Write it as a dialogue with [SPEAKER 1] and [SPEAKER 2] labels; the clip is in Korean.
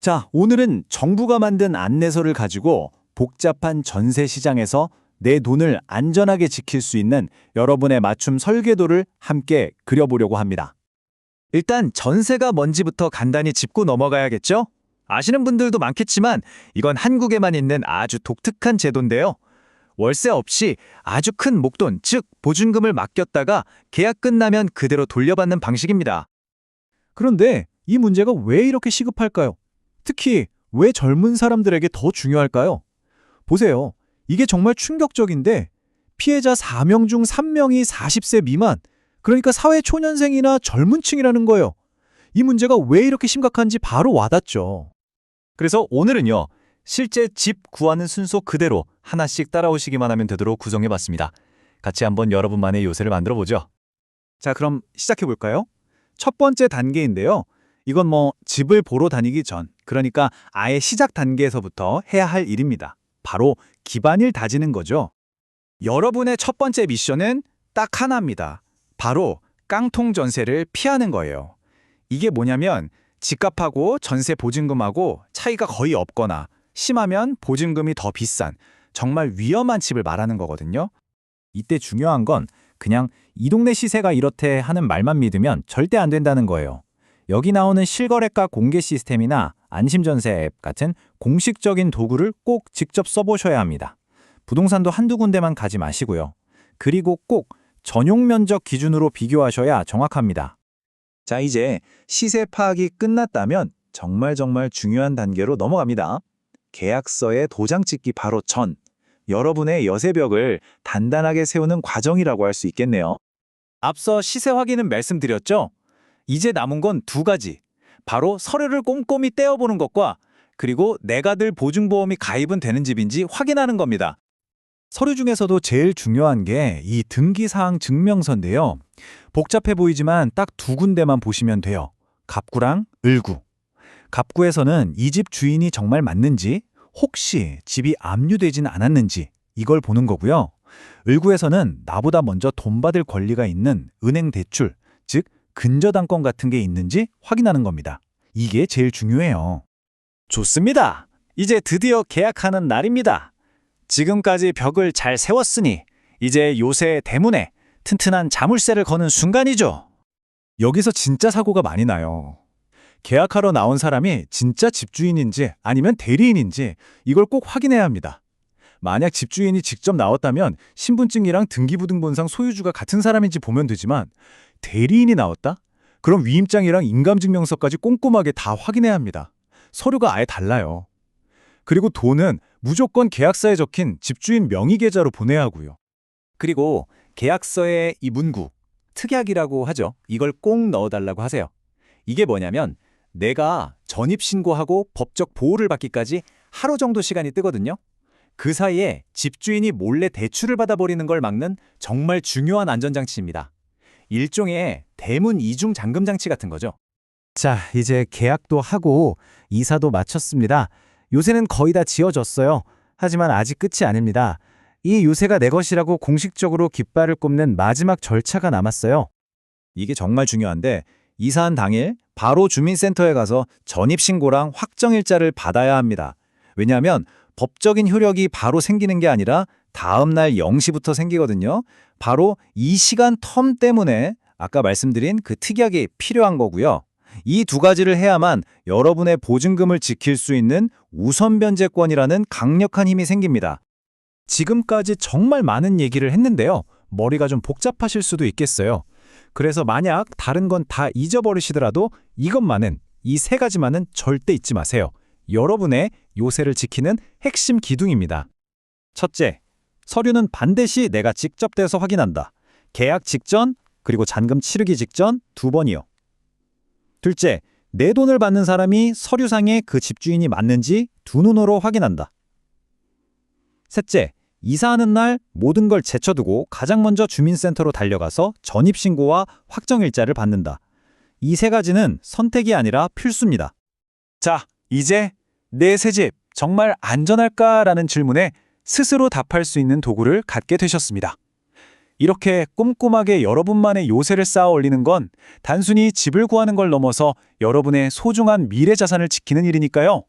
[SPEAKER 1] 자, 오늘은 정부가 만든 안내서를 가지고 복잡한 전세 시장에서 내 돈을 안전하게 지킬 수 있는 여러분의 맞춤 설계도를 함께 그려보려고 합니다.
[SPEAKER 2] 일단 전세가 뭔지부터 간단히 짚고 넘어가야겠죠? 아시는 분들도 많겠지만 이건 한국에만 있는 아주 독특한 제도인데요. 월세 없이 아주 큰 목돈, 즉 보증금을 맡겼다가 계약 끝나면 그대로 돌려받는 방식입니다.
[SPEAKER 1] 그런데 이 문제가 왜 이렇게 시급할까요? 특히 왜 젊은 사람들에게 더 중요할까요? 보세요. 이게 정말 충격적인데 피해자 4명 중 3명이 40세 미만, 그러니까 사회 초년생이나 젊은 층이라는 거예요. 이 문제가 왜 이렇게 심각한지 바로 와닿죠.
[SPEAKER 3] 그래서 오늘은요, 실제 집 구하는 순서 그대로 하나씩 따라오시기만 하면 되도록 구성해봤습니다. 같이 한번 여러분만의 요새를 만들어보죠.
[SPEAKER 1] 자, 그럼 시작해볼까요? 첫 번째 단계인데요. 이건 집을 보러 다니기 전, 그러니까 아예 시작 단계에서부터 해야 할 일입니다. 바로 기반을 다지는 거죠. 여러분의 첫 번째 미션은 딱 하나입니다. 바로 깡통 전세를 피하는 거예요. 이게 뭐냐면 집값하고 전세 보증금하고 차이가 거의 없거나 심하면 보증금이 더 비싼 정말 위험한 집을 말하는 거거든요. 이때 중요한 건 그냥 이 동네 시세가 이렇대 하는 말만 믿으면 절대 안 된다는 거예요. 여기 나오는 실거래가 공개 시스템이나 안심전세 앱 같은 공식적인 도구를 꼭 직접 써보셔야 합니다. 부동산도 한두 군데만 가지 마시고요. 그리고 꼭 전용 면적 기준으로 비교하셔야 정확합니다. 자, 이제 시세 파악이 끝났다면 정말 중요한 단계로 넘어갑니다. 계약서에 도장 찍기 바로 전, 여러분의 여세벽을 단단하게 세우는 과정이라고 할 수 있겠네요. 앞서 시세 확인은 말씀드렸죠? 이제 남은 건 두 가지. 바로 서류를 꼼꼼히 떼어보는 것과 그리고 내가 들 보증보험이 가입은 되는 집인지 확인하는 겁니다. 서류 중에서도 제일 중요한 게 이 등기사항 증명서인데요. 복잡해 보이지만 딱 두 군데만 보시면 돼요. 갑구랑 을구. 갑구에서는 이 집 주인이 정말 맞는지, 혹시 집이 압류되진 않았는지 이걸 보는 거고요. 을구에서는 나보다 먼저 돈 받을 권리가 있는 은행 대출, 즉 근저당권 같은 게 있는지 확인하는 겁니다. 이게 제일 중요해요. 좋습니다. 이제 드디어 계약하는 날입니다. 지금까지 벽을 잘 세웠으니 이제 요새 대문에 튼튼한 자물쇠를 거는 순간이죠. 여기서 진짜 사고가 많이 나요. 계약하러 나온 사람이 진짜 집주인인지 아니면 대리인인지 이걸 꼭 확인해야 합니다. 만약 집주인이 직접 나왔다면 신분증이랑 등기부등본상 소유주가 같은 사람인지 보면 되지만 대리인이 나왔다? 그럼 위임장이랑 인감증명서까지 꼼꼼하게 다 확인해야 합니다. 서류가 아예 달라요. 그리고 돈은 무조건 계약서에 적힌 집주인 명의계좌로 보내야 하고요. 그리고 계약서에 이 문구, 특약이라고 하죠. 이걸 꼭 넣어달라고 하세요. 이게 뭐냐면 내가 전입신고하고 법적 보호를 받기까지 하루 정도 시간이 뜨거든요. 그 사이에 집주인이 몰래 대출을 받아버리는 걸 막는 정말 중요한 안전장치입니다. 일종의 대문 이중 잠금 장치 같은 거죠. 자, 이제 계약도 하고 이사도 마쳤습니다. 요새는 거의 다 지어졌어요. 하지만 아직 끝이 아닙니다. 이 요새가 내 것이라고 공식적으로 깃발을 꼽는 마지막 절차가 남았어요. 이게 정말 중요한데 이사한 당일 바로 주민센터에 가서 전입신고랑 확정일자를 받아야 합니다. 왜냐하면 법적인 효력이 바로 생기는 게 아니라 다음 날 0시부터 생기거든요. 바로 이 시간 텀 때문에 아까 말씀드린 그 특약이 필요한 거고요. 이 두 가지를 해야만 여러분의 보증금을 지킬 수 있는 우선 변제권이라는 강력한 힘이 생깁니다. 지금까지 정말 많은 얘기를 했는데요. 머리가 좀 복잡하실 수도 있겠어요. 그래서 만약 다른 건 다 잊어버리시더라도 이것만은, 이 세 가지만은 절대 잊지 마세요. 여러분의 요새를 지키는 핵심 기둥입니다. 첫째, 서류는 반드시 내가 직접 대서 확인한다. 계약 직전, 그리고 잔금 치르기 직전 2번이요. 둘째, 내 돈을 받는 사람이 서류상에 그 집주인이 맞는지 두 눈으로 확인한다. 셋째, 이사하는 날 모든 걸 제쳐두고 가장 먼저 주민센터로 달려가서 전입신고와 확정일자를 받는다. 이 세 가지는 선택이 아니라 필수입니다. 자, 이제 내 새 집 정말 안전할까라는 질문에 스스로 답할 수 있는 도구를 갖게 되셨습니다. 이렇게 꼼꼼하게 여러분만의 요새를 쌓아 올리는 건 단순히 집을 구하는 걸 넘어서 여러분의 소중한 미래 자산을 지키는 일이니까요.